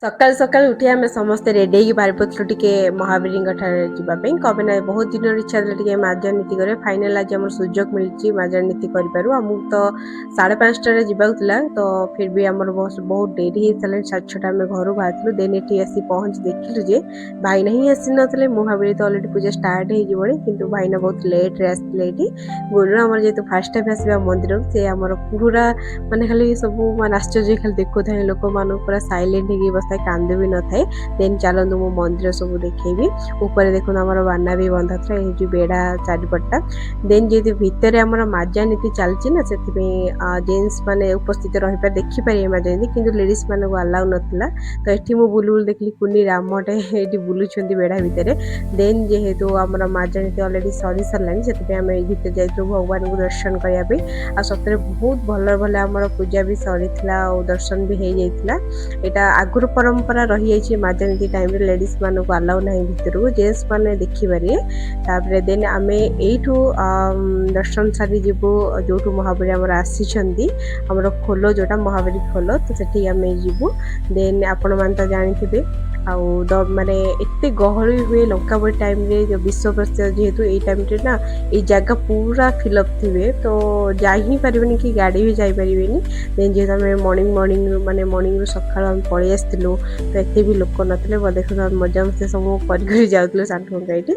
सकाल सकाल उठी आम समस्ते रेडी होगी बाहर पड़ू टे महावीर जावाई कम ना बहुत दिन इच्छा टे मार्जन नीति कर फाइनाल आज आम सुजोग मिली मार्जन नीति करूँ आमको तो 5:30 जावाकला तो फिर भी आम बहुत डेरी हो सारे 6:30 आम घर बाहर देन ये आसी पहुँच देखिलु जे भाईना ही आसी ना मुझे तो अलरेडी पूजा स्टार्ट हो कि भाईना बहुत लेट्रे आसते गुरु आम जेहतु फास्ट टाइम आसवा मंदिर से आम पूरा माने खाली सब मान आश्चर्य खाली देखु था लोक मान पूरा साइलेंट हो कांद भी न थाए देन चलतु मो मंदिर सब देखी ऊपर देखो आम बाना भी बंधा था ये बेड़ा चारिपटा देन जी भितर आम माजा नीति चलती ना से जेन्स मैंने उपस्थित रही पारे देखिपारे माजा नीति कि लेडीज मान अलाउ नाला तो ये मुझे बुलू बुल देखली कुनी रामटे ये बुलूं बेड़ा भितर देन जेहेतु आम माजा नीति अलरेडी सरी सारे से आम भर जाइलु भगवान को दर्शन करने आ सतरे बहुत भल भल आम पूजा भी सरी और दर्शन भी हो जाता यहाँ आगुरी परंपरा रही है माजा नीति टाइम लेडीज मान को अलाउ ना भितर जेन्स मैंने देखिपारे तापर देन आम यू दर्शन सारी जीवु जो महावीर आम आसी खोल जोटा महावीर खोल तो सेठी आम जीवु देन आपण मान तो जानी माने एते गहली हुए लंकाबड़ी टाइम रे जो विश्व प्रसिद्ध जेहेतु ये टाइम रे ना ये जगह पूरा फिलअप थे तो जा ही पारे कि गाड़ी भी जापारे देन जेहेतु आम मॉर्निंग माने मॉर्निंग सका पलि आसलु तो एत भी लोक ना देख मजा मस्ती सब कर जाऊँ साठ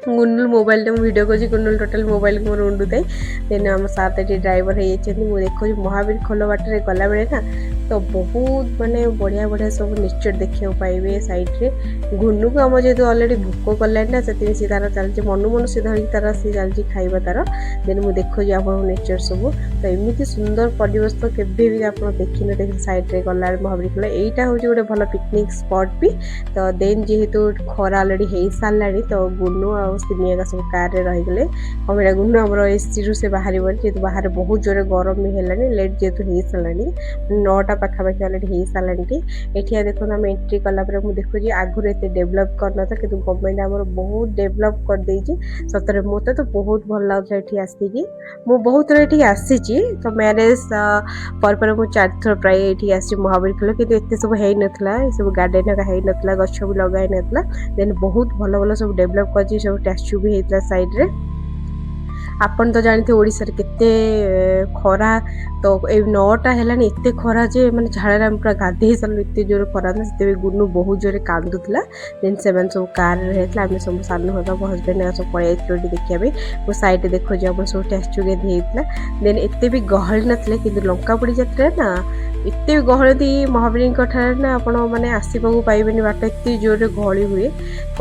गुनुल मोबाइल वीडियो कर गुनुल टोटाल मोबाइल को मोर उंडू थाए देन आम सात ड्राइवर हो देखो महावीर खोल बाटर गला बेले ना तो बहुत माने बढ़िया बढ़िया सब नेचर देखा पाइबे सैड्रे गुनु को आम जेहतु अलरेडी भोक कलानी ना से तार चलती मनु मनु से धरिक तार सी चलती खाइबा तार देन मुझे देखो आप नेचर सब तो एमती सुंदर परिवेश तो केवे भी आप देखी न देख सैड्रे गला महावीर खोल यहाँ हूँ गोटे भल पिकनिक स्पॉट भी तो देन जेहेतु खरा अलरेडी हो सारा तो गुनु आ सिमिया सब कार रहीगले कमेरा गुनु आम एसी रू से बाहर जेहतु बाहर बहुत जोर गरम भी है लेट जेहतु हो सारा 9टा पाखापाखि अलरेडी हो सारा ये देखो आम एंट्री कलापर मुझे देखुची आगुरी एत डेभलप करना कि गवर्नमेंट आम बहुत डेभलप कर देजी सतरे मत तो बहुत भल लगुला ये आसिकी मु बहुत थर ये आसी तो मैरेज पर मुझे 4 थर प्राय ये आसी महावीर खोल कि एत सब हो नाला सब गार्डेन हो नाला गछ भी लगे नाला देन बहुत भल भल सब डेभलप कर सब स्टैच्यू भी होता सैड्रे आपन तो जानते ओडिशा रे केते खरा तो 9टा है एत खरा जे मैंने झाड़ा पूरा गाधे सारे एत जोर खरा था से गुनु बहुत जोर कांदुला देन से सब कार रहता आम सब सान मो हजबैंड सब पलि देखा वो सैड देखो जो सब स्टैच्यू होता देन एत भी गहली ना कि लंकाबड़ी जात्रा ना एत गहली महावीर ना आपण मैंने आसवाक पाइबे बाट एत जोर गहली हुए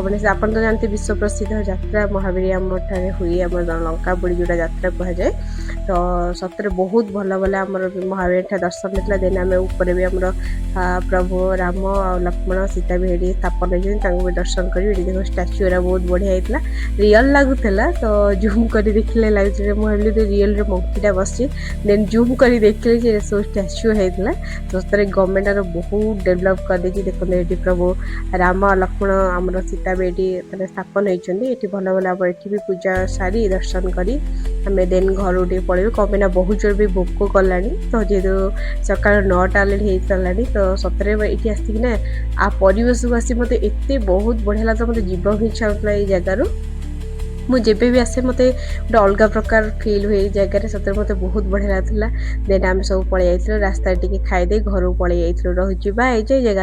मैंने आप तो जानते विश्व प्रसिद्ध यात्रा महावीर आम हुए आम लंकाबड़ी जोटा यात्रा कहुए तो सतरे बहुत भल भल आम महावीर दर्शन होता देन आम ऊपर भी आम प्रभु राम और लक्ष्मण सीता भी ये स्थापन होती दर्शन कर देख स्टाच्यू बहुत बढ़िया होता रियल लगुला तो जूम कर देखिले लगे मुझे तो रियल मंकीटा बस देन जूम कर देखिले सब स्टाच्यू होता तो सतरे गवर्नमेंट बहुत डेभलप कर देखते ये प्रभु राम लक्ष्मण आम सीता भी ये स्थापन होती ये भल भल आम ये भी पूजा सारी दर्शन करी आम देन घर उठे पड़े कमेना बहुत जोर भी भोक कला तो जेहतु सका 9टा अलरेडी हो सारा तो सतरे ये आसिक ना आ परिवेश को आसी मत एत बहुत बढ़िया लगा मत जीवन इच्छा होता ये जगार मुझे भी आसे मत गोटे अलग प्रकार फिल हुए जगह सतरे मत बहुत बढ़िया लगता देन आम सब पलि जाइल रास्ता टी खाईदे घर पलि जाइल रही जगह